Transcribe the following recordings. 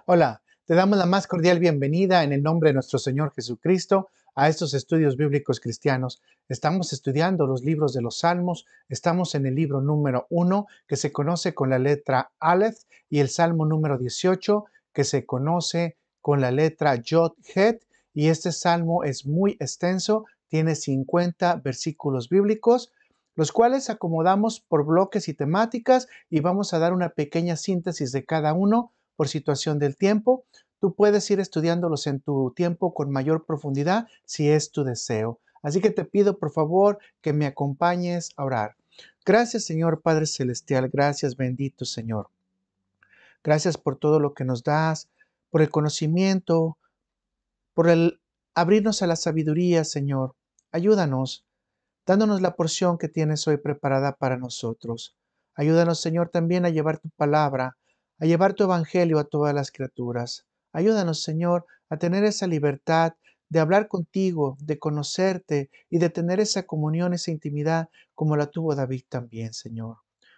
Hola, te damos la más cordial bienvenida en el nombre de nuestro Señor Jesucristo a estos estudios bíblicos cristianos. Estamos estudiando los libros de los Salmos, estamos en el libro número 1 que se conoce con la letra Aleph y el Salmo número 18 que se conoce con la letra Yod Het, y este salmo es muy extenso, tiene 50 versículos bíblicos, los cuales acomodamos por bloques y temáticas y vamos a dar una pequeña síntesis de cada uno por situación del tiempo. Tú puedes ir estudiándolos en tu tiempo con mayor profundidad si es tu deseo. Así que te pido por favor que me acompañes a orar. Gracias Señor Padre Celestial, gracias bendito Señor. Gracias por todo lo que nos das, por el conocimiento, por el abrirnos a la sabiduría, Señor. Ayúdanos, dándonos la porción que tienes hoy preparada para nosotros. Ayúdanos, Señor, también a llevar tu palabra, a llevar tu evangelio a todas las criaturas. Ayúdanos, Señor, a tener esa libertad de hablar contigo, de conocerte y de tener esa comunión, esa intimidad como la tuvo David también, Señor.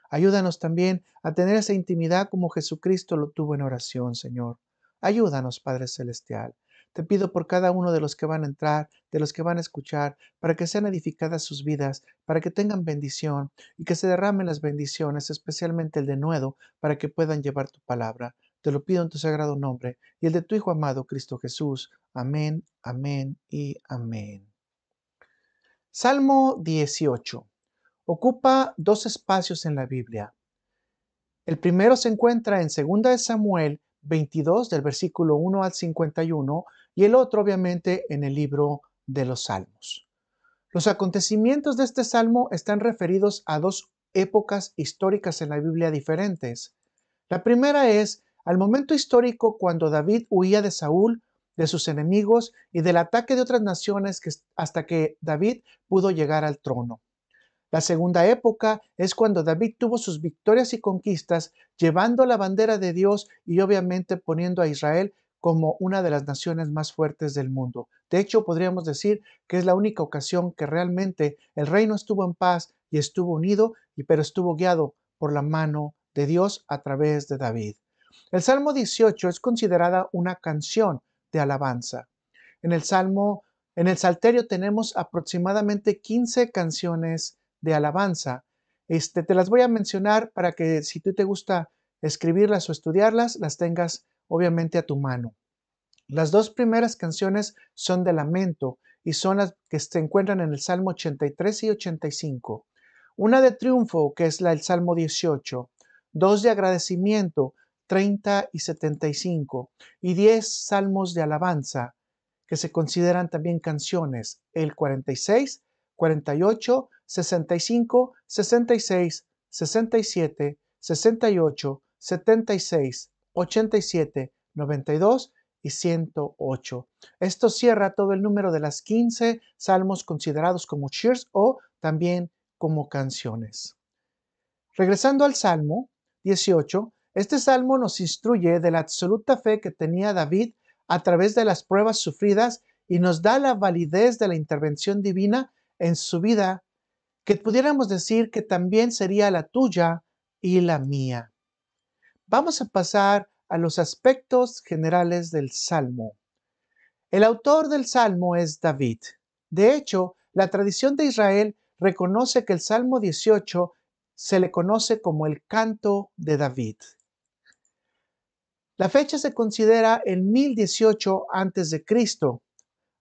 Ayúdanos también a tener esa intimidad como Jesucristo lo tuvo en oración, Señor. Ayúdanos, Padre Celestial. Te pido por cada uno de los que van a entrar, de los que van a escuchar, para que sean edificadas sus vidas, para que tengan bendición y que se derramen las bendiciones, especialmente el denuedo, para que puedan llevar tu palabra. Te lo pido en tu sagrado nombre y el de tu Hijo amado, Cristo Jesús. Amén, amén y amén. Salmo 18. Ocupa dos espacios en la Biblia. El primero se encuentra en 2 de Samuel 22, del versículo 1 al 51, y el otro obviamente en el libro de los Salmos. Los acontecimientos de este salmo están referidos a dos épocas históricas en la Biblia diferentes. La primera es al momento histórico cuando David huía de Saúl, de sus enemigos y del ataque de otras naciones hasta que David pudo llegar al trono. La segunda época es cuando David tuvo sus victorias y conquistas, llevando la bandera de Dios y obviamente poniendo a Israel como una de las naciones más fuertes del mundo. De hecho, podríamos decir que es la única ocasión que realmente el reino estuvo en paz y estuvo unido, pero estuvo guiado por la mano de Dios a través de David. El Salmo 18 es considerada una canción de alabanza. En el Salmo, en el Salterio tenemos aproximadamente 15 canciones de alabanza. Te las voy a mencionar para que si tú te gusta escribirlas o estudiarlas, las tengas obviamente a tu mano. Las dos primeras canciones son de lamento y son las que se encuentran en el Salmo 83 y 85. Una de triunfo, que es el Salmo 18. Dos de agradecimiento, 30 y 75. Y 10 salmos de alabanza, que se consideran también canciones, el 46, 48, 65, 66, 67, 68, 76, 87, 92 y 108. Esto cierra todo el número de las 15 salmos considerados como cheers o también como canciones. Regresando al Salmo 18, este salmo nos instruye de la absoluta fe que tenía David a través de las pruebas sufridas y nos da la validez de la intervención divina en su vida, que pudiéramos decir que también sería la tuya y la mía. Vamos a pasar a los aspectos generales del Salmo. El autor del Salmo es David. De hecho, la tradición de Israel reconoce que el Salmo 18 se le conoce como el canto de David. La fecha se considera el 1018 a.C.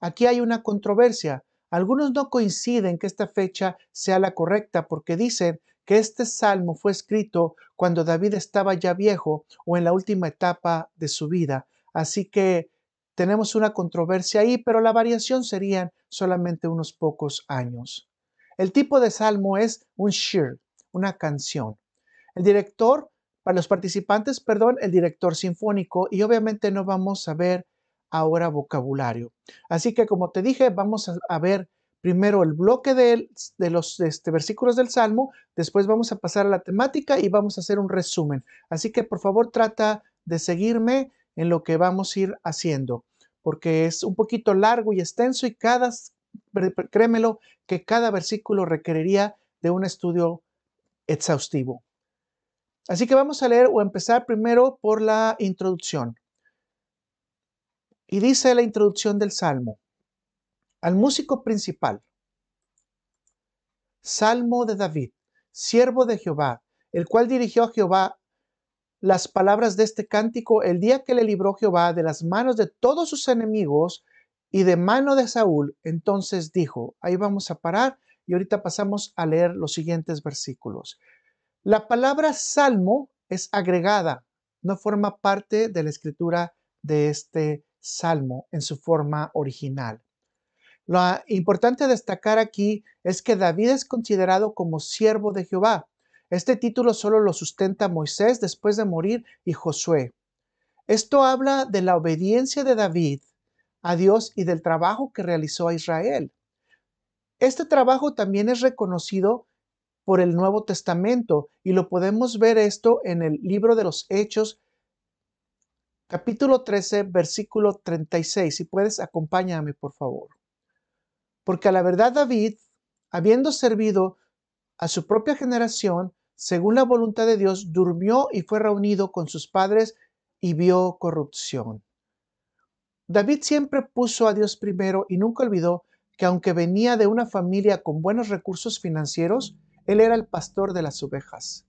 Aquí hay una controversia. Algunos no coinciden que esta fecha sea la correcta porque dicen que este salmo fue escrito cuando David estaba ya viejo o en la última etapa de su vida. Así que tenemos una controversia ahí, pero la variación serían solamente unos pocos años. El tipo de salmo es un shir, una canción. El director, para los participantes, perdón, el director sinfónico, y obviamente no vamos a ver ahora vocabulario. Así que como te dije, vamos a ver primero el bloque de los versículos del Salmo, después vamos a pasar a la temática y vamos a hacer un resumen. Así que por favor trata de seguirme en lo que vamos a ir haciendo, porque es un poquito largo y extenso y créemelo, que cada versículo requeriría de un estudio exhaustivo. Así que vamos a leer o empezar primero por la introducción. Y dice la introducción del Salmo: al músico principal, Salmo de David, siervo de Jehová, el cual dirigió a Jehová las palabras de este cántico el día que le libró Jehová de las manos de todos sus enemigos y de mano de Saúl. Entonces dijo, ahí vamos a parar y ahorita pasamos a leer los siguientes versículos. La palabra salmo es agregada, no forma parte de la escritura de este salmo en su forma original. Lo importante a destacar aquí es que David es considerado como siervo de Jehová. Este título solo lo sustenta Moisés después de morir y Josué. Esto habla de la obediencia de David a Dios y del trabajo que realizó a Israel. Este trabajo también es reconocido por el Nuevo Testamento y lo podemos ver esto en el libro de los Hechos, capítulo 13, versículo 36. Si puedes, acompáñame, por favor. Porque a la verdad David, habiendo servido a su propia generación, según la voluntad de Dios, durmió y fue reunido con sus padres y vio corrupción. David siempre puso a Dios primero y nunca olvidó que aunque venía de una familia con buenos recursos financieros, él era el pastor de las ovejas.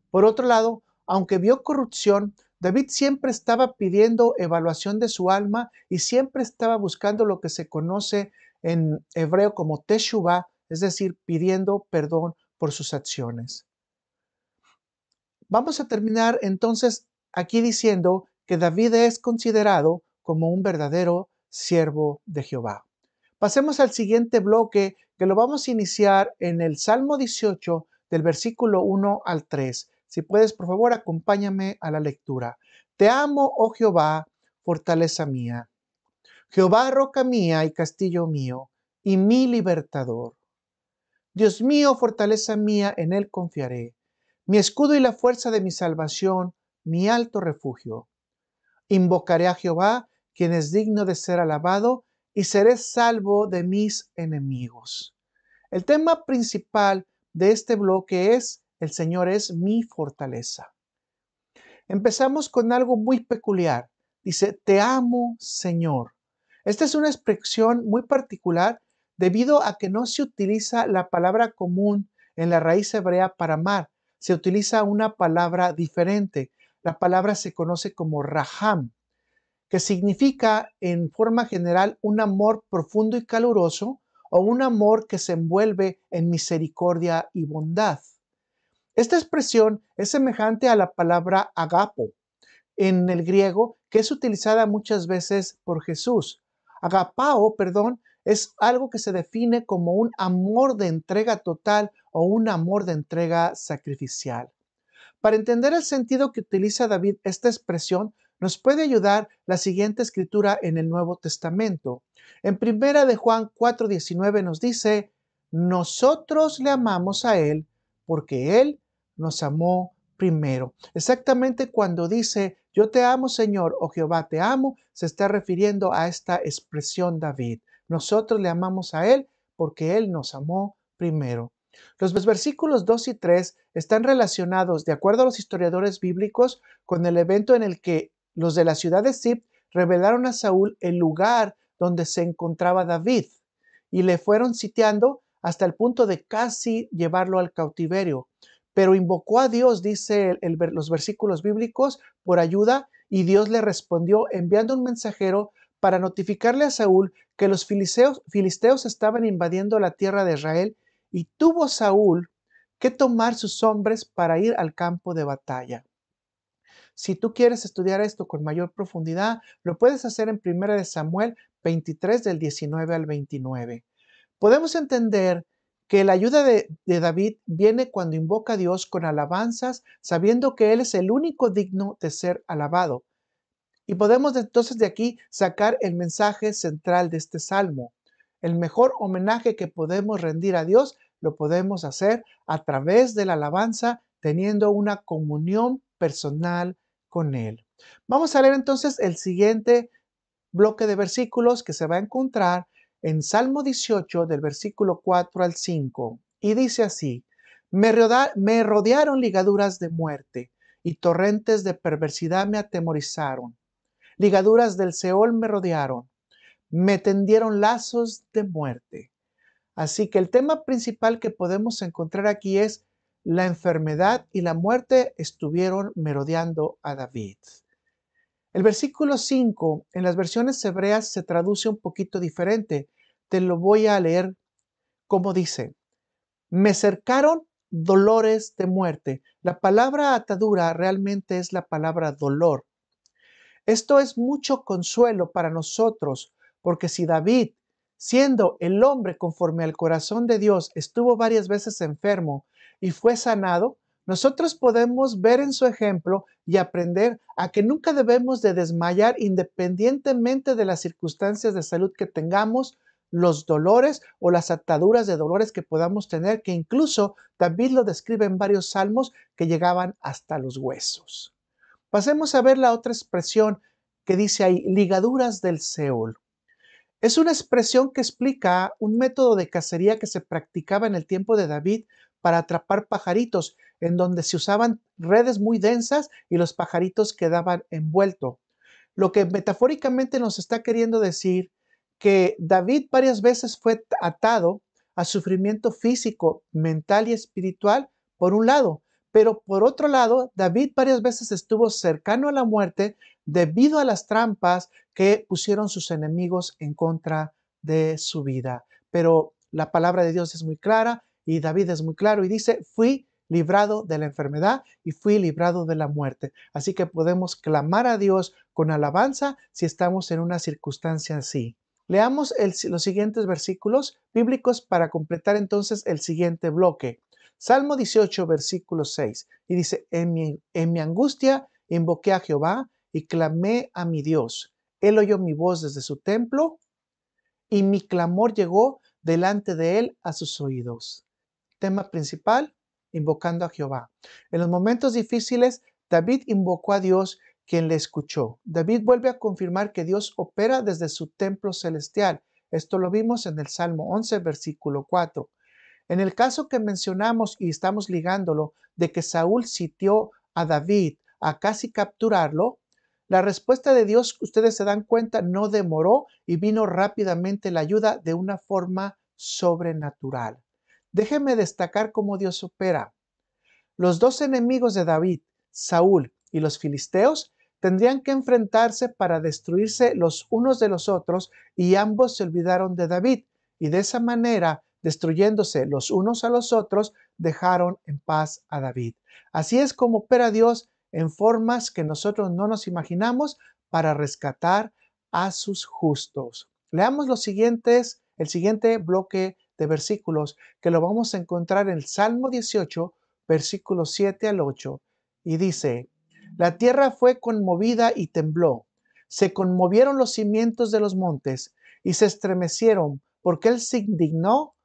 Por otro lado, aunque vio corrupción, David siempre estaba pidiendo evaluación de su alma y siempre estaba buscando lo que se conoce en hebreo como teshuvah, es decir, pidiendo perdón por sus acciones. Vamos a terminar entonces aquí diciendo que David es considerado como un verdadero siervo de Jehová. Pasemos al siguiente bloque, que lo vamos a iniciar en el Salmo 18 del versículo 1 al 3. Si puedes, por favor, acompáñame a la lectura. Te amo, oh Jehová, fortaleza mía. Jehová, roca mía y castillo mío, y mi libertador. Dios mío, fortaleza mía, en él confiaré. Mi escudo y la fuerza de mi salvación, mi alto refugio. Invocaré a Jehová, quien es digno de ser alabado, y seré salvo de mis enemigos. El tema principal de este bloque es: el Señor es mi fortaleza. Empezamos con algo muy peculiar. Dice, te amo, Señor. Esta es una expresión muy particular debido a que no se utiliza la palabra común en la raíz hebrea para amar. Se utiliza una palabra diferente. La palabra se conoce como raham, que significa en forma general un amor profundo y caluroso o un amor que se envuelve en misericordia y bondad. Esta expresión es semejante a la palabra agapo en el griego, que es utilizada muchas veces por Jesús. Agapao, es algo que se define como un amor de entrega total o un amor de entrega sacrificial. Para entender el sentido que utiliza David esta expresión, nos puede ayudar la siguiente escritura en el Nuevo Testamento. En primera de Juan 4:19 nos dice, nosotros le amamos a Él porque Él nos amó primero. Exactamente cuando dice, yo te amo, Señor, o Jehová te amo, se está refiriendo a esta expresión David. Nosotros le amamos a Él porque Él nos amó primero. Los versículos 2 y 3 están relacionados, de acuerdo a los historiadores bíblicos, con el evento en el que los de la ciudad de Ziph revelaron a Saúl el lugar donde se encontraba David y le fueron sitiando hasta el punto de casi llevarlo al cautiverio. Pero invocó a Dios, dice los versículos bíblicos, por ayuda, y Dios le respondió enviando un mensajero para notificarle a Saúl que los filisteos estaban invadiendo la tierra de Israel, y tuvo Saúl que tomar sus hombres para ir al campo de batalla. Si tú quieres estudiar esto con mayor profundidad, lo puedes hacer en 1 Samuel 23 del 19 al 29. Podemos entender que la ayuda de David viene cuando invoca a Dios con alabanzas, sabiendo que Él es el único digno de ser alabado. Y podemos entonces de aquí sacar el mensaje central de este salmo. El mejor homenaje que podemos rendir a Dios lo podemos hacer a través de la alabanza, teniendo una comunión personal con Él. Vamos a leer entonces el siguiente bloque de versículos que se va a encontrar en Salmo 18 del versículo 4 al 5. Y dice así, me rodearon ligaduras de muerte y torrentes de perversidad me atemorizaron. Ligaduras del Seol me rodearon, me tendieron lazos de muerte. Así que el tema principal que podemos encontrar aquí es la enfermedad y la muerte estuvieron merodeando a David. El versículo 5 en las versiones hebreas se traduce un poquito diferente. Te lo voy a leer como dice: me cercaron dolores de muerte. La palabra atadura realmente es la palabra dolor. Esto es mucho consuelo para nosotros, porque si David, siendo el hombre conforme al corazón de Dios, estuvo varias veces enfermo y fue sanado, nosotros podemos ver en su ejemplo y aprender a que nunca debemos de desmayar independientemente de las circunstancias de salud que tengamos, los dolores o las ataduras de dolores que podamos tener, que incluso David lo describe en varios salmos que llegaban hasta los huesos. Pasemos a ver la otra expresión que dice ahí, ligaduras del Seol. Es una expresión que explica un método de cacería que se practicaba en el tiempo de David para atrapar pajaritos, en donde se usaban redes muy densas y los pajaritos quedaban envueltos. Lo que metafóricamente nos está queriendo decir que David varias veces fue atado a sufrimiento físico, mental y espiritual, por un lado, pero por otro lado, David varias veces estuvo cercano a la muerte debido a las trampas que pusieron sus enemigos en contra de su vida. Pero la palabra de Dios es muy clara y David es muy claro y dice, fui librado de la enfermedad y fui librado de la muerte. Así que podemos clamar a Dios con alabanza si estamos en una circunstancia así. Leamos los siguientes versículos bíblicos para completar entonces el siguiente bloque. Salmo 18, versículo 6. Y dice, en mi angustia invoqué a Jehová y clamé a mi Dios. Él oyó mi voz desde su templo y mi clamor llegó delante de él a sus oídos. Tema principal, invocando a Jehová. En los momentos difíciles, David invocó a Dios, quien le escuchó. David vuelve a confirmar que Dios opera desde su templo celestial. Esto lo vimos en el Salmo 11, versículo 4. En el caso que mencionamos y estamos ligándolo de que Saúl sitió a David a casi capturarlo, la respuesta de Dios, ustedes se dan cuenta, no demoró y vino rápidamente la ayuda de una forma sobrenatural. Déjenme destacar cómo Dios opera. Los dos enemigos de David, Saúl y los filisteos, tendrían que enfrentarse para destruirse los unos de los otros y ambos se olvidaron de David y de esa manera, destruyéndose los unos a los otros, dejaron en paz a David. Así es como opera Dios en formas que nosotros no nos imaginamos para rescatar a sus justos. Leamos el siguiente bloque de versículos que lo vamos a encontrar en el Salmo 18, versículos 7 al 8, y dice, la tierra fue conmovida y tembló, se conmovieron los cimientos de los montes y se estremecieron, porque se indignó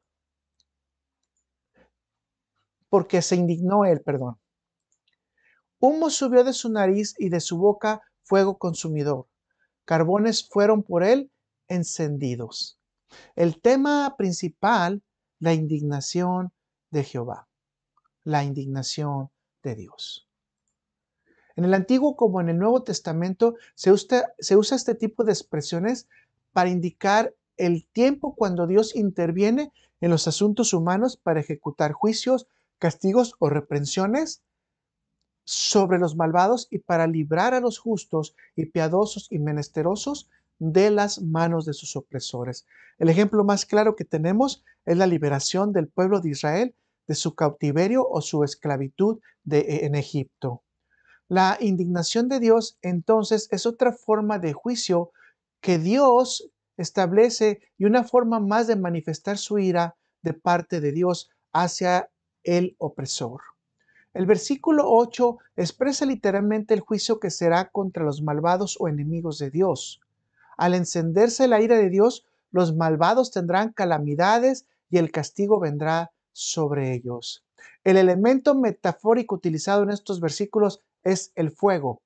él, perdón. Humo subió de su nariz y de su boca fuego consumidor. Carbones fueron por él encendidos. El tema principal, la indignación de Jehová, la indignación de Dios. En el Antiguo como en el Nuevo Testamento se usa este tipo de expresiones para indicar el tiempo cuando Dios interviene en los asuntos humanos para ejecutar juicios, castigos o reprensiones sobre los malvados y para librar a los justos y piadosos y menesterosos de las manos de sus opresores. El ejemplo más claro que tenemos es la liberación del pueblo de Israel de su cautiverio o su esclavitud en Egipto. La indignación de Dios, entonces, es otra forma de juicio que Dios establece y una forma más de manifestar su ira de parte de Dios hacia el opresor. El versículo 8 expresa literalmente el juicio que será contra los malvados o enemigos de Dios. Al encenderse la ira de Dios, los malvados tendrán calamidades y el castigo vendrá sobre ellos. El elemento metafórico utilizado en estos versículos es el fuego.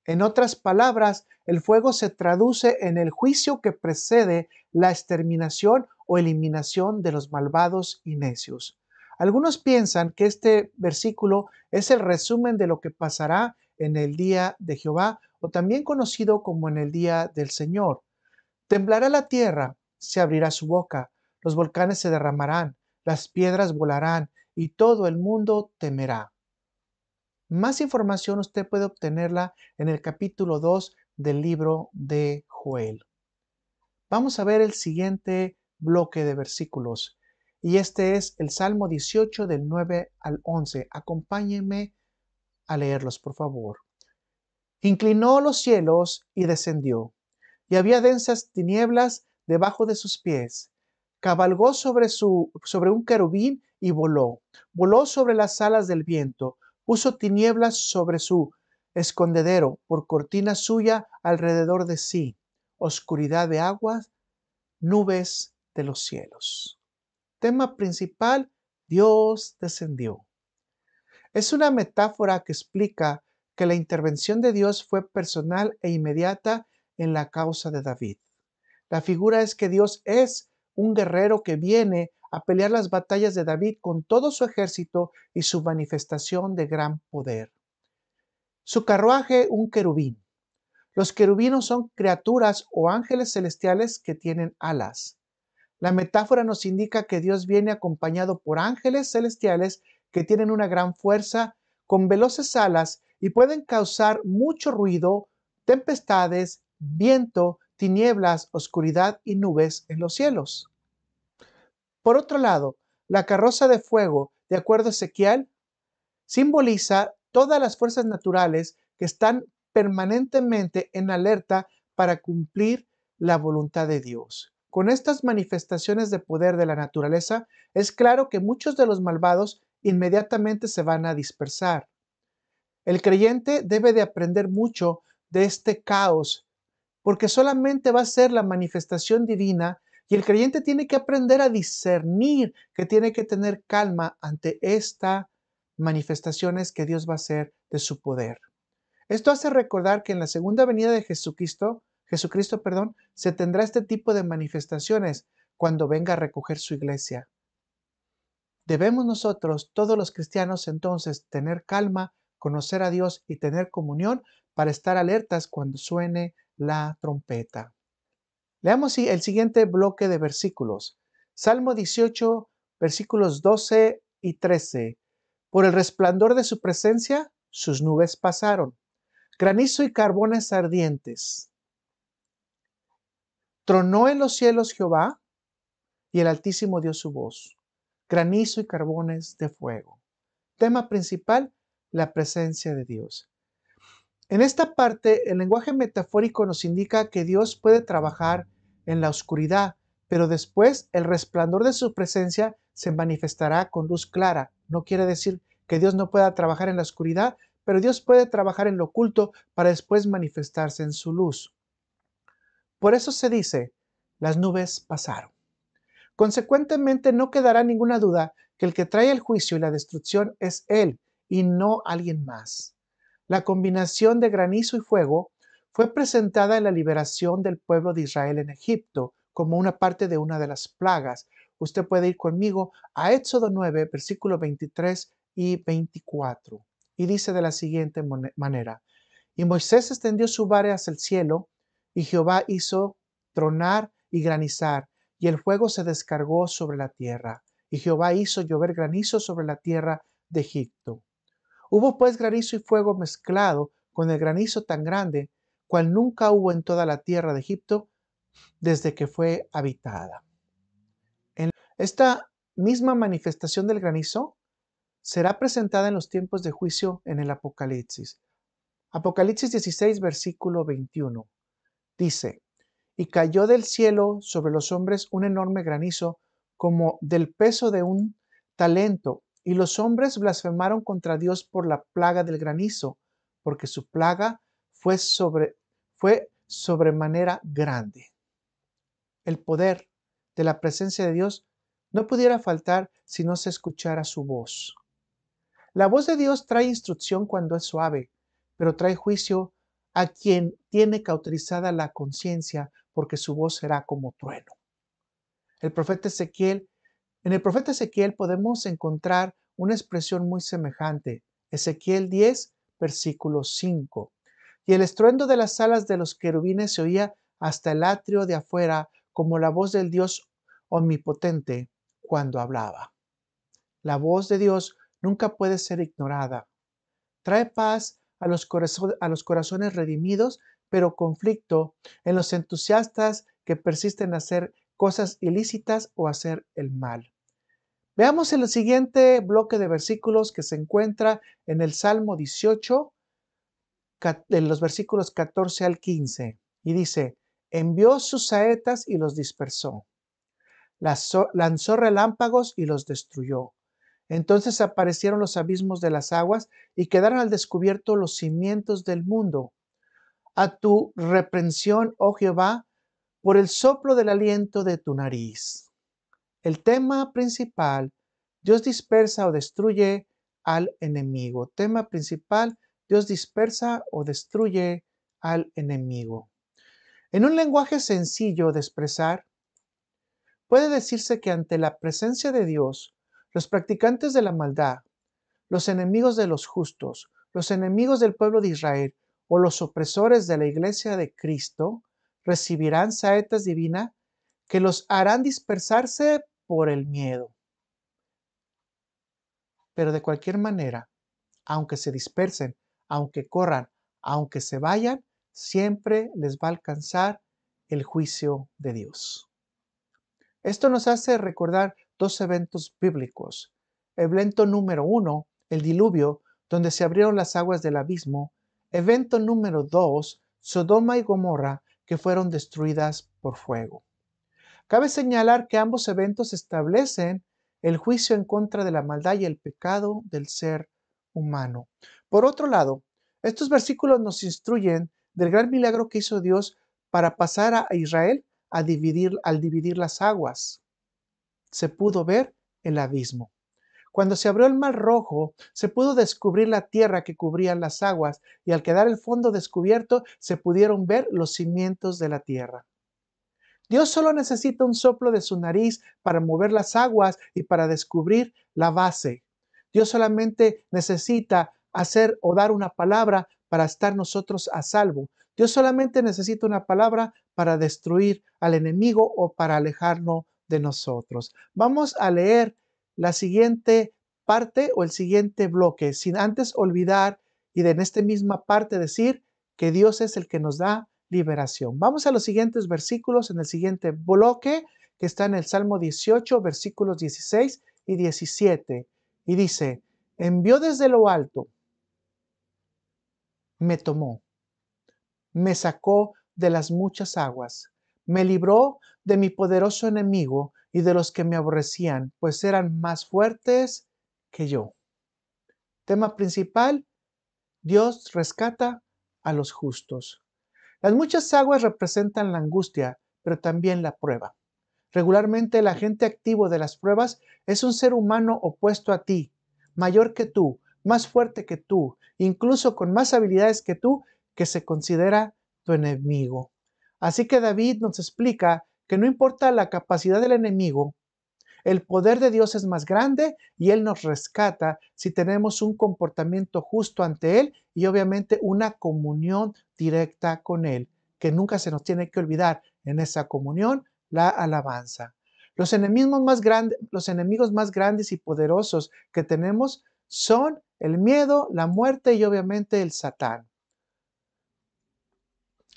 En otras palabras, el fuego se traduce en el juicio que precede la exterminación o eliminación de los malvados y necios. Algunos piensan que este versículo es el resumen de lo que pasará en el día de Jehová o también conocido como en el día del Señor. Temblará la tierra, se abrirá su boca, los volcanes se derramarán, las piedras volarán y todo el mundo temerá. Más información usted puede obtenerla en el capítulo 2 del libro de Joel. Vamos a ver el siguiente bloque de versículos. Y este es el Salmo 18 del 9 al 11. Acompáñenme a leerlos, por favor. Inclinó los cielos y descendió, y había densas tinieblas debajo de sus pies. Cabalgó sobre un querubín y voló. Voló sobre las alas del viento. Puso tinieblas sobre su escondedero, por cortina suya alrededor de sí. Oscuridad de aguas, nubes de los cielos. Tema principal, Dios descendió. Es una metáfora que explica que la intervención de Dios fue personal e inmediata en la causa de David. La figura es que Dios es un guerrero que viene a pelear las batallas de David con todo su ejército y su manifestación de gran poder. Su carruaje, un querubín. Los querubinos son criaturas o ángeles celestiales que tienen alas. La metáfora nos indica que Dios viene acompañado por ángeles celestiales que tienen una gran fuerza, con veloces alas y pueden causar mucho ruido, tempestades, viento, tinieblas, oscuridad y nubes en los cielos. Por otro lado, la carroza de fuego, de acuerdo a Ezequiel, simboliza todas las fuerzas naturales que están permanentemente en alerta para cumplir la voluntad de Dios. Con estas manifestaciones de poder de la naturaleza, es claro que muchos de los malvados inmediatamente se van a dispersar. El creyente debe de aprender mucho de este caos, porque solamente va a ser la manifestación divina y el creyente tiene que aprender a discernir, que tiene que tener calma ante estas manifestaciones que Dios va a hacer de su poder. Esto hace recordar que en la segunda venida de Jesucristo, se tendrá este tipo de manifestaciones cuando venga a recoger su iglesia. Debemos nosotros, todos los cristianos, entonces tener calma, conocer a Dios y tener comunión para estar alertas cuando suene la trompeta. Leamos el siguiente bloque de versículos. Salmo 18, versículos 12 y 13. Por el resplandor de su presencia, sus nubes pasaron. Granizo y carbones ardientes. Tronó en los cielos Jehová, y el Altísimo dio su voz. Granizo y carbones de fuego. Tema principal, la presencia de Dios. En esta parte, el lenguaje metafórico nos indica que Dios puede trabajar en la oscuridad, pero después el resplandor de su presencia se manifestará con luz clara. No quiere decir que Dios no pueda trabajar en la oscuridad, pero Dios puede trabajar en lo oculto para después manifestarse en su luz. Por eso se dice, las nubes pasaron. Consecuentemente, no quedará ninguna duda que el que trae el juicio y la destrucción es Él y no alguien más. La combinación de granizo y fuego fue presentada en la liberación del pueblo de Israel en Egipto como una parte de una de las plagas. Usted puede ir conmigo a Éxodo 9, versículos 23 y 24. Y dice de la siguiente manera: Y Moisés extendió su vara hacia el cielo, y Jehová hizo tronar y granizar, y el fuego se descargó sobre la tierra, y Jehová hizo llover granizo sobre la tierra de Egipto. Hubo pues granizo y fuego mezclado con el granizo tan grande, cual nunca hubo en toda la tierra de Egipto desde que fue habitada. Esta misma manifestación del granizo será presentada en los tiempos de juicio en el Apocalipsis. Apocalipsis 16, versículo 21. Dice: Y cayó del cielo sobre los hombres un enorme granizo, como del peso de un talento, y los hombres blasfemaron contra Dios por la plaga del granizo, porque su plaga fue sobremanera grande. El poder de la presencia de Dios no pudiera faltar si no se escuchara su voz. La voz de Dios trae instrucción cuando es suave, pero trae juicio a quien tiene cauterizada la conciencia, porque su voz será como trueno. En el profeta Ezequiel podemos encontrar una expresión muy semejante. Ezequiel 10, versículo 5. y el estruendo de las alas de los querubines se oía hasta el atrio de afuera, como la voz del Dios omnipotente cuando hablaba. La voz de Dios nunca puede ser ignorada. Trae paz a los corazones redimidos, pero conflicto en los entusiastas que persisten en hacer cosas ilícitas o hacer el mal. Veamos el siguiente bloque de versículos que se encuentra en el Salmo 18, en los versículos 14 al 15, y dice: envió sus saetas y los dispersó, lanzó relámpagos y los destruyó. Entonces aparecieron los abismos de las aguas y quedaron al descubierto los cimientos del mundo. A tu reprensión, oh Jehová, por el soplo del aliento de tu nariz. El tema principal: Dios dispersa o destruye al enemigo. Tema principal: Dios dispersa o destruye al enemigo. En un lenguaje sencillo de expresar, puede decirse que ante la presencia de Dios, los practicantes de la maldad, los enemigos de los justos, los enemigos del pueblo de Israel o los opresores de la iglesia de Cristo recibirán saetas divinas que los harán dispersarse por el miedo. Pero de cualquier manera, aunque se dispersen, aunque corran, aunque se vayan, siempre les va a alcanzar el juicio de Dios. Esto nos hace recordar dos eventos bíblicos. Evento número 1, el diluvio, donde se abrieron las aguas del abismo. Evento número 2, Sodoma y Gomorra, que fueron destruidas por fuego. Cabe señalar que ambos eventos establecen el juicio en contra de la maldad y el pecado del ser humano. Por otro lado, estos versículos nos instruyen del gran milagro que hizo Dios para pasar a Israel al dividir las aguas. Se pudo ver el abismo. Cuando se abrió el mar Rojo, se pudo descubrir la tierra que cubrían las aguas, y al quedar el fondo descubierto, se pudieron ver los cimientos de la tierra. Dios solo necesita un soplo de su nariz para mover las aguas y para descubrir la base. Dios solamente necesita hacer o dar una palabra para estar nosotros a salvo. Dios solamente necesita una palabra para destruir al enemigo o para alejarnos de nosotros. Vamos a leer la siguiente parte o el siguiente bloque, sin antes olvidar y en esta misma parte decir que Dios es el que nos da liberación. Vamos a los siguientes versículos en el siguiente bloque, que está en el Salmo 18, versículos 16 y 17. Y dice: envió desde lo alto, me tomó, me sacó de las muchas aguas, me libró de mi poderoso enemigo y de los que me aborrecían, pues eran más fuertes que yo. Tema principal: Dios rescata a los justos. Las muchas aguas representan la angustia, pero también la prueba. Regularmente el agente activo de las pruebas es un ser humano opuesto a ti, mayor que tú, más fuerte que tú, incluso con más habilidades que tú, que se considera tu enemigo. Así que David nos explica que no importa la capacidad del enemigo, el poder de Dios es más grande y Él nos rescata si tenemos un comportamiento justo ante Él y obviamente una comunión directa con Él, que nunca se nos tiene que olvidar en esa comunión la alabanza. Los enemigos más grandes y poderosos que tenemos son el miedo, la muerte y obviamente el Satán.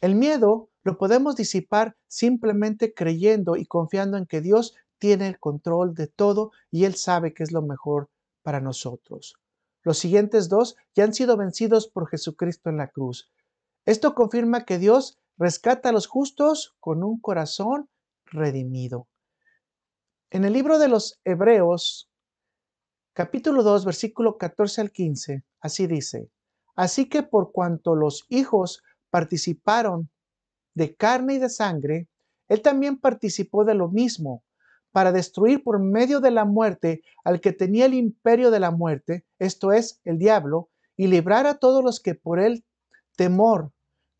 El miedo lo podemos disipar simplemente creyendo y confiando en que Dios tiene el control de todo y Él sabe qué es lo mejor para nosotros. Los siguientes dos ya han sido vencidos por Jesucristo en la cruz. Esto confirma que Dios rescata a los justos con un corazón redimido. En el libro de los Hebreos, capítulo 2, versículo 14 al 15, así dice: así que por cuanto los hijos participaron de carne y de sangre, Él también participó de lo mismo, para destruir por medio de la muerte al que tenía el imperio de la muerte, esto es, el diablo, y librar a todos los que por el temor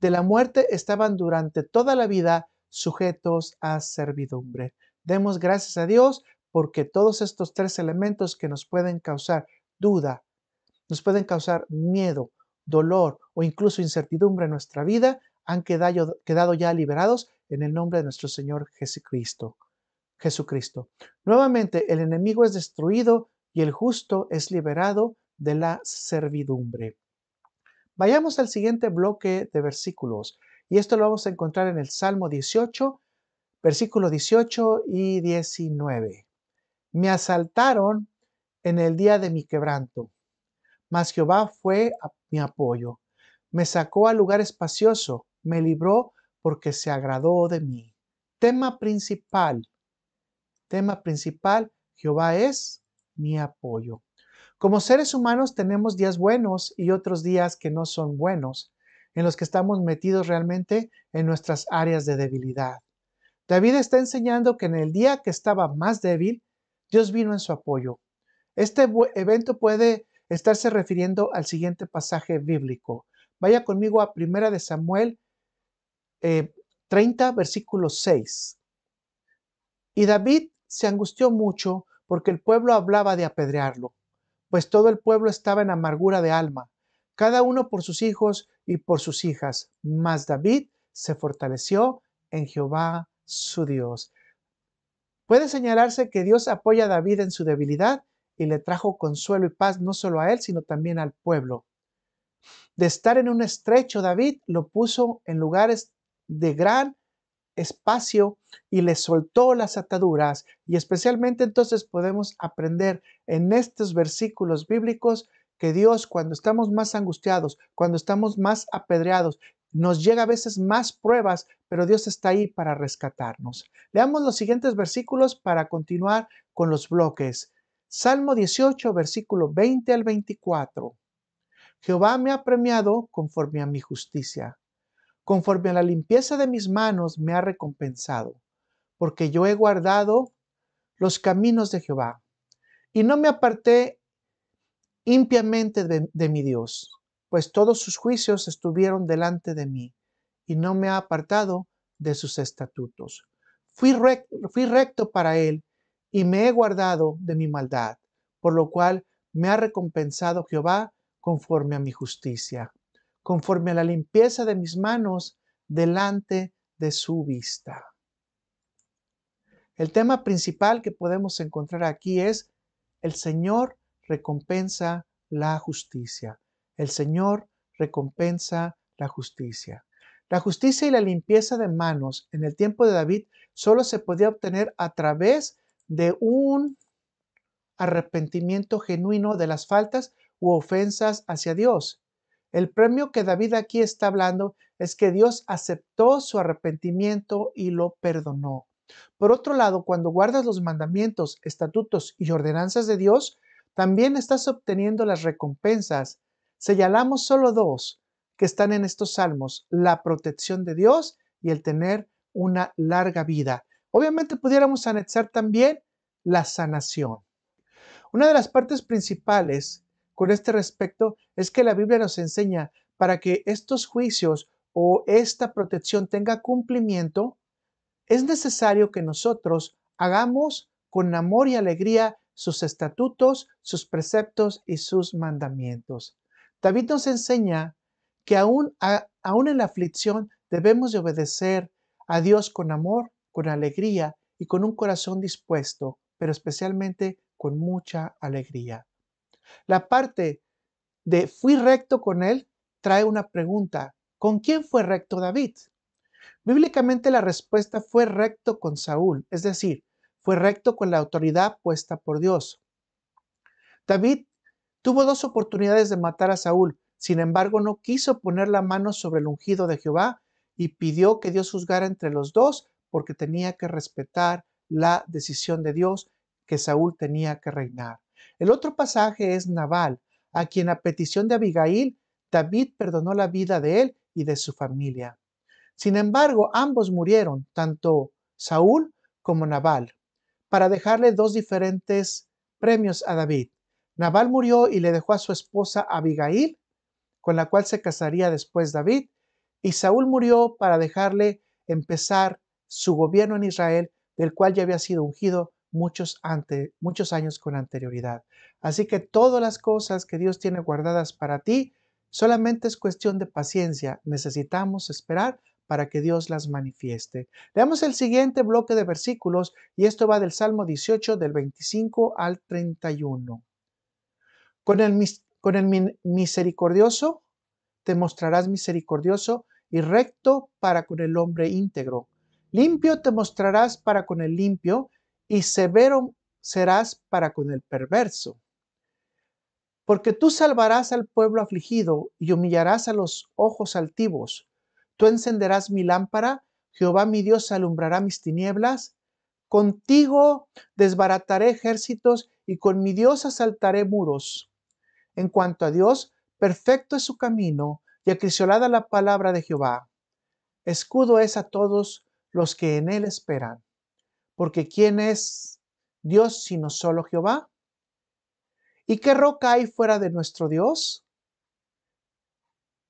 de la muerte estaban durante toda la vida sujetos a servidumbre. Demos gracias a Dios porque todos estos tres elementos que nos pueden causar duda, nos pueden causar miedo, dolor o incluso incertidumbre en nuestra vida han quedado ya liberados en el nombre de nuestro Señor Jesucristo. Nuevamente, el enemigo es destruido y el justo es liberado de la servidumbre. Vayamos al siguiente bloque de versículos, y esto lo vamos a encontrar en el Salmo 18, versículos 18 y 19. Me asaltaron en el día de mi quebranto, mas Jehová fue mi apoyo. Me sacó al lugar espacioso, me libró porque se agradó de mí. Tema principal, Jehová es mi apoyo. Como seres humanos tenemos días buenos y otros días que no son buenos, en los que estamos metidos realmente en nuestras áreas de debilidad. David está enseñando que en el día que estaba más débil, Dios vino en su apoyo. Este evento puede estarse refiriendo al siguiente pasaje bíblico. Vaya conmigo a 1 de Samuel 30, versículo 6. Y David se angustió mucho porque el pueblo hablaba de apedrearlo, pues todo el pueblo estaba en amargura de alma, cada uno por sus hijos y por sus hijas. Mas David se fortaleció en Jehová su Dios. Puede señalarse que Dios apoya a David en su debilidad y le trajo consuelo y paz no solo a él, sino también al pueblo. De estar en un estrecho, David lo puso en lugares de gran espacio y le soltó las ataduras. Y especialmente entonces podemos aprender en estos versículos bíblicos que Dios, cuando estamos más angustiados, cuando estamos más apedreados, nos llega a veces más pruebas, pero Dios está ahí para rescatarnos. Leamos los siguientes versículos para continuar con los bloques. Salmo 18, versículo 20 al 24. Jehová me ha premiado conforme a mi justicia. Conforme a la limpieza de mis manos me ha recompensado, porque yo he guardado los caminos de Jehová y no me aparté impiamente de mi Dios, pues todos sus juicios estuvieron delante de mí y no me ha apartado de sus estatutos. Fui recto para él y me he guardado de mi maldad, por lo cual me ha recompensado Jehová conforme a mi justicia, conforme a la limpieza de mis manos delante de su vista. El tema principal que podemos encontrar aquí es: el Señor recompensa la justicia. El Señor recompensa la justicia. La justicia y la limpieza de manos en el tiempo de David solo se podía obtener a través de un arrepentimiento genuino de las faltas u ofensas hacia Dios. El premio que David aquí está hablando es que Dios aceptó su arrepentimiento y lo perdonó. Por otro lado, cuando guardas los mandamientos, estatutos y ordenanzas de Dios, también estás obteniendo las recompensas. Señalamos solo dos que están en estos salmos: la protección de Dios y el tener una larga vida. Obviamente pudiéramos anexar también la sanación. Una de las partes principales con este respecto es que la Biblia nos enseña, para que estos juicios o esta protección tenga cumplimiento, es necesario que nosotros hagamos con amor y alegría sus estatutos, sus preceptos y sus mandamientos. David nos enseña que aún en la aflicción debemos de obedecer a Dios con amor, con alegría y con un corazón dispuesto, pero especialmente con mucha alegría. La parte de fui recto con él trae una pregunta: ¿con quién fue recto David? Bíblicamente la respuesta fue recto con Saúl, es decir, fue recto con la autoridad puesta por Dios. David tuvo dos oportunidades de matar a Saúl, sin embargo no quiso poner la mano sobre el ungido de Jehová y pidió que Dios juzgara entre los dos, porque tenía que respetar la decisión de Dios, que Saúl tenía que reinar. El otro pasaje es Nabal, a quien a petición de Abigail, David perdonó la vida de él y de su familia. Sin embargo, ambos murieron, tanto Saúl como Nabal, para dejarle dos diferentes premios a David. Nabal murió y le dejó a su esposa Abigail, con la cual se casaría después David, y Saúl murió para dejarle empezar su gobierno en Israel, del cual ya había sido ungido muchos años con anterioridad. Así que todas las cosas que Dios tiene guardadas para ti Solamente es cuestión de paciencia. Necesitamos esperar para que Dios las manifieste. Leamos el siguiente bloque de versículos y esto va del Salmo 18 del 25 al 31. Con el misericordioso te mostrarás misericordioso y recto para con el hombre íntegro. Limpio te mostrarás para con el limpio y severo serás para con el perverso. Porque tú salvarás al pueblo afligido y humillarás a los ojos altivos. Tú encenderás mi lámpara, Jehová mi Dios alumbrará mis tinieblas. Contigo desbarataré ejércitos y con mi Dios asaltaré muros. En cuanto a Dios, perfecto es su camino y acrisolada la palabra de Jehová. Escudo es a todos los que en él esperan. Porque ¿quién es Dios sino solo Jehová? ¿Y qué roca hay fuera de nuestro Dios?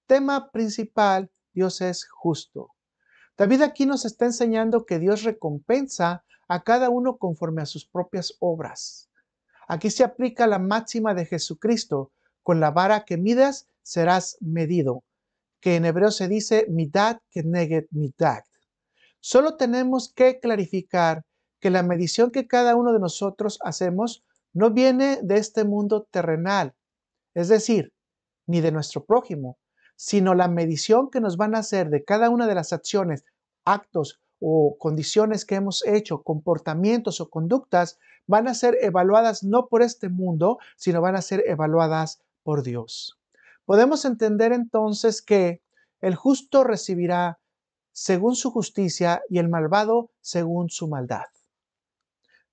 Tema principal, Dios es justo. David aquí nos está enseñando que Dios recompensa a cada uno conforme a sus propias obras. Aquí se aplica la máxima de Jesucristo: con la vara que midas serás medido, que en hebreo se dice midat keneged midat. Solo tenemos que clarificar que la medición que cada uno de nosotros hacemos no viene de este mundo terrenal, es decir, ni de nuestro prójimo, sino la medición que nos van a hacer de cada una de las acciones, actos o condiciones que hemos hecho, comportamientos o conductas, van a ser evaluadas no por este mundo, sino van a ser evaluadas por Dios. Podemos entender entonces que el justo recibirá según su justicia y el malvado según su maldad.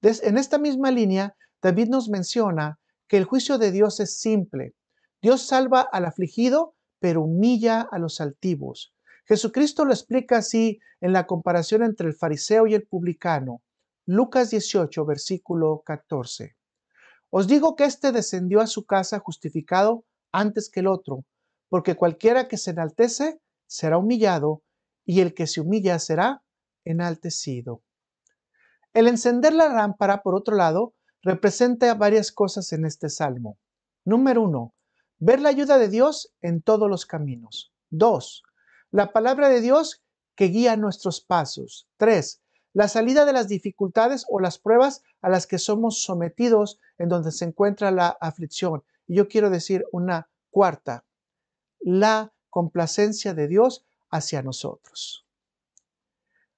En esta misma línea, David nos menciona que el juicio de Dios es simple. Dios salva al afligido, pero humilla a los altivos. Jesucristo lo explica así en la comparación entre el fariseo y el publicano. Lucas 18, versículo 14. Os digo que éste descendió a su casa justificado antes que el otro, porque cualquiera que se enaltece será humillado, y el que se humilla será enaltecido. El encender la lámpara, por otro lado, representa varias cosas en este salmo. Número 1. Ver la ayuda de Dios en todos los caminos. 2. La palabra de Dios que guía nuestros pasos. 3. La salida de las dificultades o las pruebas a las que somos sometidos en donde se encuentra la aflicción. Y yo quiero decir una cuarta: la complacencia de Dios hacia nosotros.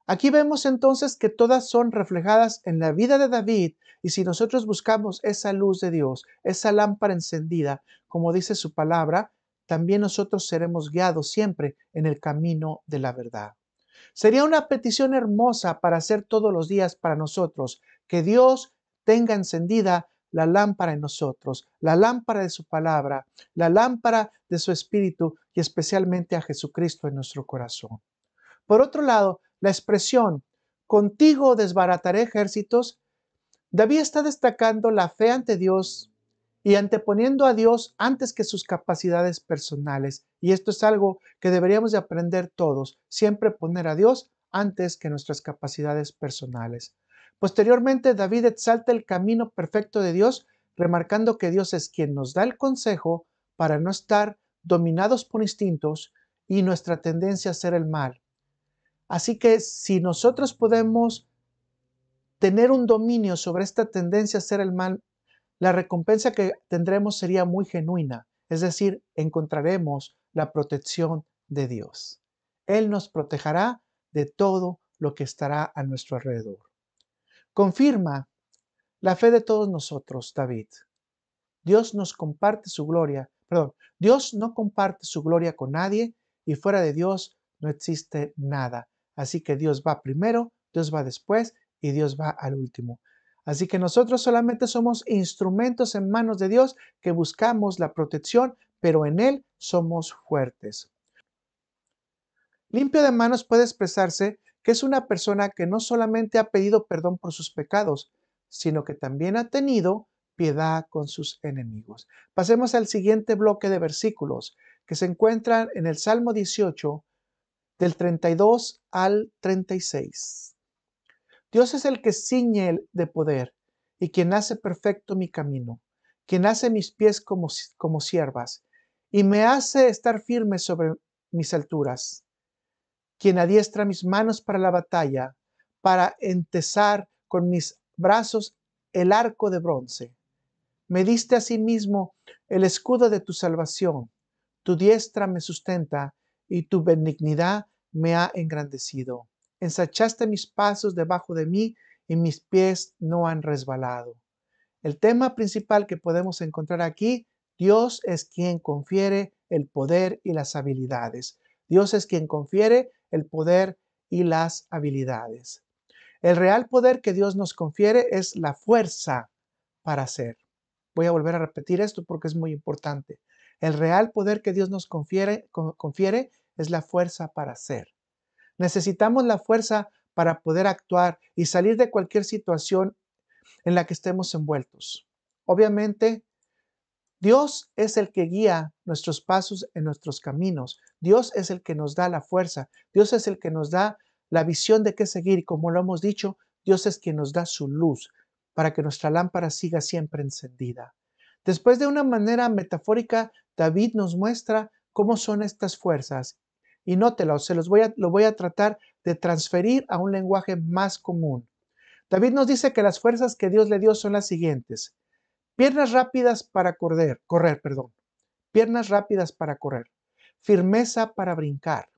Aquí vemos entonces que todas son reflejadas en la vida de David, y si nosotros buscamos esa luz de Dios, esa lámpara encendida, como dice su palabra, también nosotros seremos guiados siempre en el camino de la verdad. Sería una petición hermosa para hacer todos los días para nosotros, que Dios tenga encendida la lámpara en nosotros, la lámpara de su palabra, la lámpara de su espíritu y especialmente a Jesucristo en nuestro corazón. Por otro lado, la expresión contigo desbarataré ejércitos, David está destacando la fe ante Dios y anteponiendo a Dios antes que sus capacidades personales. Y esto es algo que deberíamos de aprender todos, siempre poner a Dios antes que nuestras capacidades personales. Posteriormente, David exalta el camino perfecto de Dios, remarcando que Dios es quien nos da el consejo para no estar dominados por instintos y nuestra tendencia a hacer el mal. Así que si nosotros podemos tener un dominio sobre esta tendencia a hacer el mal, la recompensa que tendremos sería muy genuina, es decir, encontraremos la protección de Dios. Él nos protegerá de todo lo que estará a nuestro alrededor. Confirma la fe de todos nosotros, David. Dios no comparte su gloria con nadie, y fuera de Dios no existe nada. Así que Dios va primero, Dios va después y Dios va al último. Así que nosotros solamente somos instrumentos en manos de Dios que buscamos la protección, pero en Él somos fuertes. Limpio de manos puede expresarse que es una persona que no solamente ha pedido perdón por sus pecados, sino que también ha tenido piedad con sus enemigos. Pasemos al siguiente bloque de versículos que se encuentran en el Salmo 18, del 32 al 36. Dios es el que ciñe de poder y quien hace perfecto mi camino, quien hace mis pies como siervas y me hace estar firme sobre mis alturas, quien adiestra mis manos para la batalla, para entesar con mis brazos el arco de bronce. Me diste asimismo el escudo de tu salvación, tu diestra me sustenta y tu benignidad me ha engrandecido. Ensanchaste mis pasos debajo de mí y mis pies no han resbalado. El tema principal que podemos encontrar aquí, Dios es quien confiere el poder y las habilidades. Dios es quien confiere el poder y las habilidades. El real poder que Dios nos confiere es la fuerza para hacer. Voy a volver a repetir esto porque es muy importante. El real poder que Dios nos confiere es la fuerza para hacer. Necesitamos la fuerza para poder actuar y salir de cualquier situación en la que estemos envueltos. Obviamente, Dios es el que guía nuestros pasos en nuestros caminos. Dios es el que nos da la fuerza. Dios es el que nos da la visión de qué seguir. Y como lo hemos dicho, Dios es quien nos da su luz para que nuestra lámpara siga siempre encendida. Después, de una manera metafórica, David nos muestra cómo son estas fuerzas. Y nótelo, lo voy a tratar de transferir a un lenguaje más común. David nos dice que las fuerzas que Dios le dio son las siguientes. Piernas rápidas para piernas rápidas para correr, firmeza para brincar,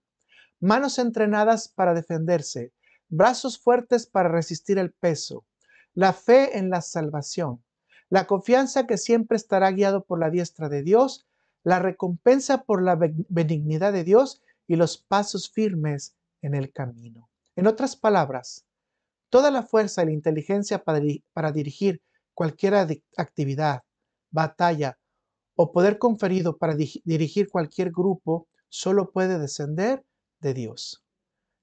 manos entrenadas para defenderse, brazos fuertes para resistir el peso, la fe en la salvación, la confianza que siempre estará guiado por la diestra de Dios, la recompensa por la benignidad de Dios y los pasos firmes en el camino. En otras palabras, toda la fuerza y la inteligencia para dirigir cualquier actividad, batalla o poder conferido para dirigir cualquier grupo solo puede descender de Dios.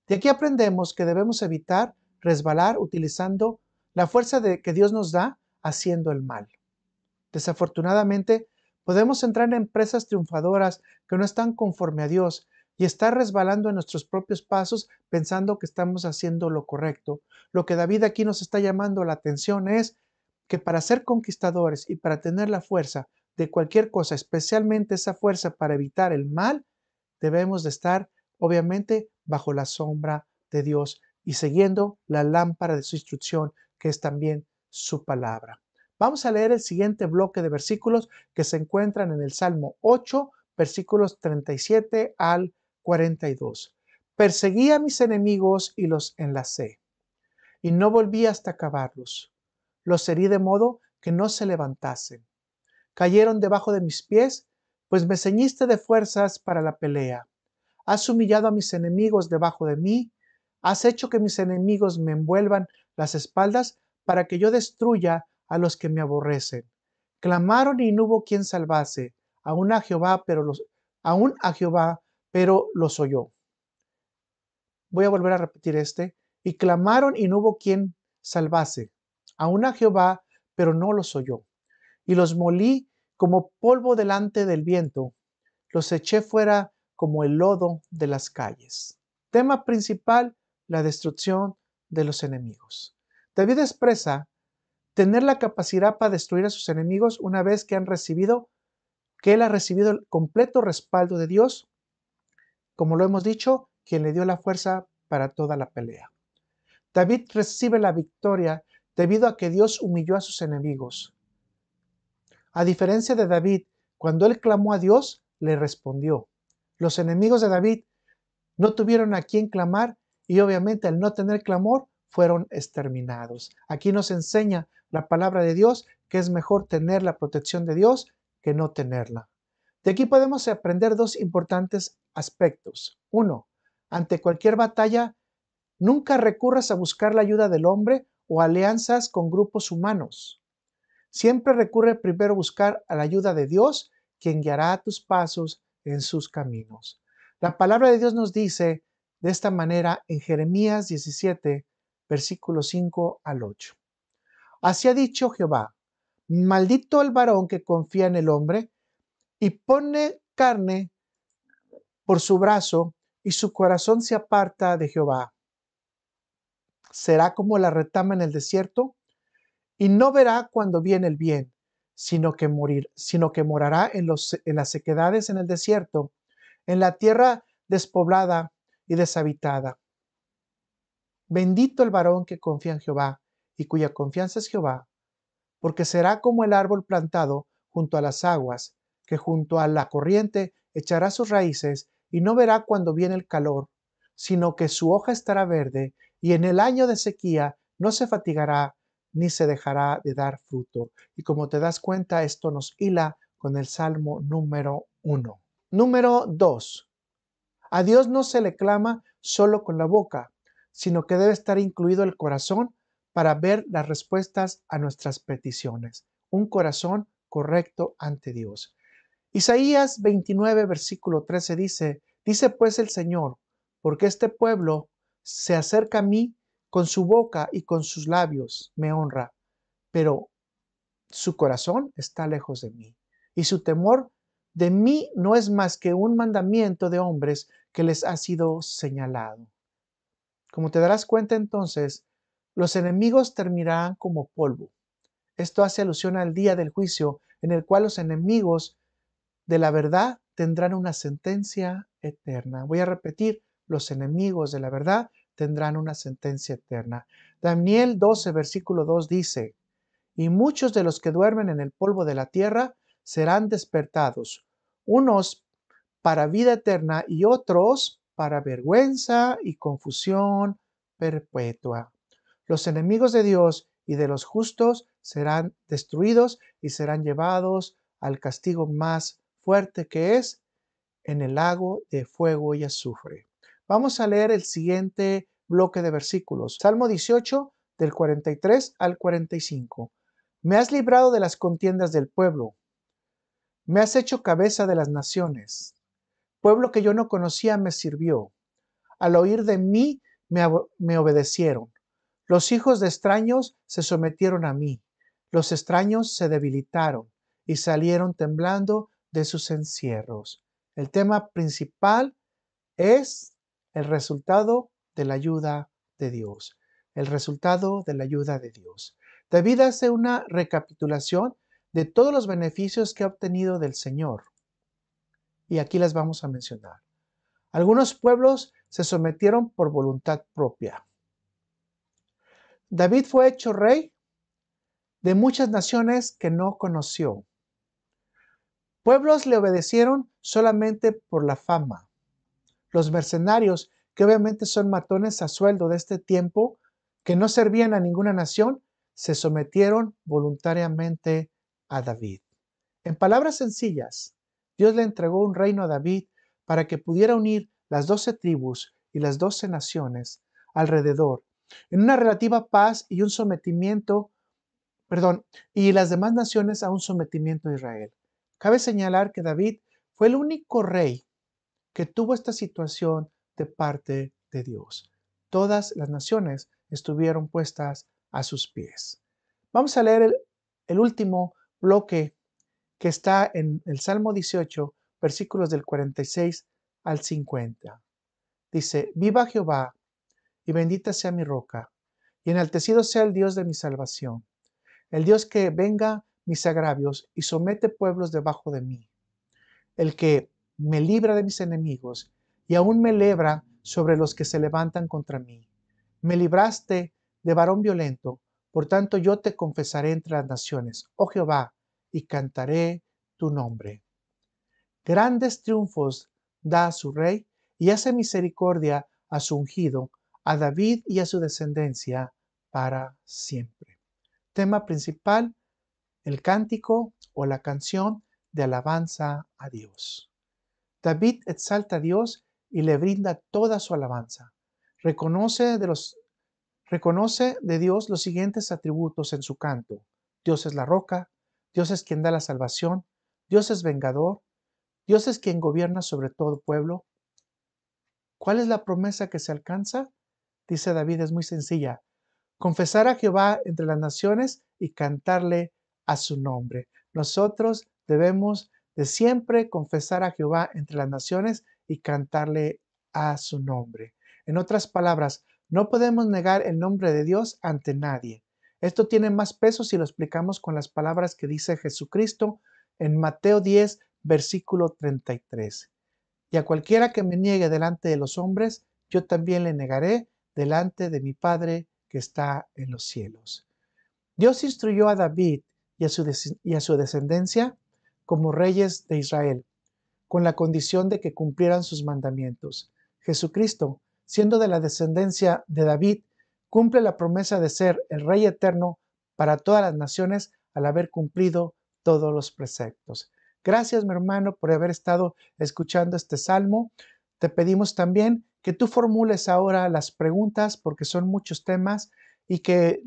De aquí aprendemos que debemos evitar resbalar utilizando la fuerza que Dios nos da haciendo el mal. Desafortunadamente, podemos entrar en empresas triunfadoras que no están conforme a Dios y estar resbalando en nuestros propios pasos pensando que estamos haciendo lo correcto. Lo que David aquí nos está llamando la atención es que para ser conquistadores y para tener la fuerza de cualquier cosa, especialmente esa fuerza para evitar el mal, debemos de estar obviamente bajo la sombra de Dios y siguiendo la lámpara de su instrucción, que es también su palabra. Vamos a leer el siguiente bloque de versículos que se encuentran en el Salmo 8, versículos 37 al 42. Perseguí a mis enemigos y los enlacé, y no volví hasta acabarlos. Los herí de modo que no se levantasen. Cayeron debajo de mis pies, pues me ceñiste de fuerzas para la pelea. Has humillado a mis enemigos debajo de mí. Has hecho que mis enemigos me envuelvan las espaldas para que yo destruya a los que me aborrecen. Clamaron y no hubo quien salvase. Aún a Jehová, pero los oyó. Voy a volver a repetir este. Y clamaron y no hubo quien salvase. Aún a Jehová, pero no los oyó. Y los molí como polvo delante del viento. Los eché fuera como el lodo de las calles. Tema principal, la destrucción de los enemigos. David expresa tener la capacidad para destruir a sus enemigos una vez que él ha recibido el completo respaldo de Dios, como lo hemos dicho, quien le dio la fuerza para toda la pelea. David recibe la victoria debido a que Dios humilló a sus enemigos. A diferencia de David, cuando él clamó a Dios, le respondió. Los enemigos de David no tuvieron a quién clamar y obviamente al no tener clamor fueron exterminados. Aquí nos enseña la palabra de Dios que es mejor tener la protección de Dios que no tenerla. De aquí podemos aprender dos importantes aspectos. Uno, ante cualquier batalla, nunca recurras a buscar la ayuda del hombre o alianzas con grupos humanos. Siempre recurre primero a buscar a la ayuda de Dios, quien guiará tus pasos en sus caminos. La palabra de Dios nos dice de esta manera en Jeremías 17, versículos 5 al 8. Así ha dicho Jehová, maldito el varón que confía en el hombre y pone carne por su brazo y su corazón se aparta de Jehová. Será como la retama en el desierto y no verá cuando viene el bien, sino que morará en las sequedades en el desierto, en la tierra despoblada y deshabitada. Bendito el varón que confía en Jehová y cuya confianza es Jehová, porque será como el árbol plantado junto a las aguas, que junto a la corriente echará sus raíces y no verá cuando viene el calor, sino que su hoja estará verde y en el año de sequía no se fatigará ni se dejará de dar fruto. Y como te das cuenta, esto nos hila con el Salmo número 1. Número 2. A Dios no se le clama solo con la boca, sino que debe estar incluido el corazón para ver las respuestas a nuestras peticiones. Un corazón correcto ante Dios. Isaías 29, versículo 13 dice pues el Señor, porque este pueblo se acerca a mí con su boca y con sus labios me honra, pero su corazón está lejos de mí, y su temor de mí no es más que un mandamiento de hombres que les ha sido señalado. Como te darás cuenta entonces, los enemigos terminarán como polvo. Esto hace alusión al día del juicio en el cual los enemigos de la verdad tendrán una sentencia eterna. Voy a repetir, los enemigos de la verdad tendrán una sentencia eterna. Daniel 12, versículo 2 dice, y muchos de los que duermen en el polvo de la tierra serán despertados, unos para vida eterna y otros para vergüenza y confusión perpetua. Los enemigos de Dios y de los justos serán destruidos y serán llevados al castigo más fuerte, que es en el lago de fuego y azufre. Vamos a leer el siguiente bloque de versículos. Salmo 18, del 43 al 45. Me has librado de las contiendas del pueblo, me has hecho cabeza de las naciones. Pueblo que yo no conocía me sirvió. Al oír de mí me obedecieron. Los hijos de extraños se sometieron a mí. Los extraños se debilitaron y salieron temblando de sus encierros. El tema principal es el resultado de la ayuda de Dios. El resultado de la ayuda de Dios. David hace una recapitulación de todos los beneficios que ha obtenido del Señor. Y aquí las vamos a mencionar. Algunos pueblos se sometieron por voluntad propia. David fue hecho rey de muchas naciones que no conoció. Pueblos le obedecieron solamente por la fama. Los mercenarios, que obviamente son matones a sueldo de este tiempo, que no servían a ninguna nación, se sometieron voluntariamente a David. En palabras sencillas, Dios le entregó un reino a David para que pudiera unir las 12 tribus y las 12 naciones alrededor, en una relativa paz y un sometimiento, y las demás naciones a un sometimiento a Israel. Cabe señalar que David fue el único rey que tuvo esta situación de parte de Dios. Todas las naciones estuvieron puestas a sus pies. Vamos a leer el último bloque que está en el Salmo 18, versículos del 46 al 50. Dice, viva Jehová y bendita sea mi roca, y enaltecido sea el Dios de mi salvación, el Dios que venga mis agravios y somete pueblos debajo de mí, el que me libra de mis enemigos y aún me lebra sobre los que se levantan contra mí. Me libraste de varón violento, por tanto yo te confesaré entre las naciones, oh Jehová, y cantaré tu nombre. Grandes triunfos da a su rey y hace misericordia a su ungido, a David y a su descendencia para siempre. Tema principal, el cántico o la canción de alabanza a Dios. David exalta a Dios y le brinda toda su alabanza. Reconoce de Dios los siguientes atributos en su canto. Dios es la roca, Dios es quien da la salvación, Dios es vengador, Dios es quien gobierna sobre todo pueblo. ¿Cuál es la promesa que se alcanza? Dice David, es muy sencilla. Confesar a Jehová entre las naciones y cantarle a su nombre. Nosotros debemos de siempre confesar a Jehová entre las naciones y cantarle a su nombre. En otras palabras, no podemos negar el nombre de Dios ante nadie. Esto tiene más peso si lo explicamos con las palabras que dice Jesucristo en Mateo 10, versículo 33. Y a cualquiera que me niegue delante de los hombres, yo también le negaré delante de mi Padre que está en los cielos. Dios instruyó a David y a su descendencia como reyes de Israel, con la condición de que cumplieran sus mandamientos. Jesucristo, siendo de la descendencia de David, cumple la promesa de ser el Rey eterno para todas las naciones al haber cumplido todos los preceptos. Gracias, mi hermano, por haber estado escuchando este salmo. Te pedimos también que tú formules ahora las preguntas, porque son muchos temas, y que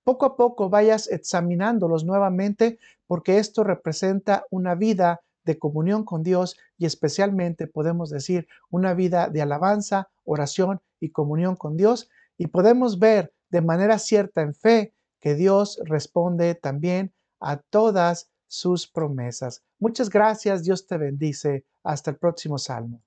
poco a poco vayas examinándolos nuevamente, porque esto representa una vida de comunión con Dios y especialmente podemos decir una vida de alabanza, oración y comunión con Dios, y podemos ver de manera cierta en fe que Dios responde también a todas sus promesas. Muchas gracias, Dios te bendice. Hasta el próximo salmo.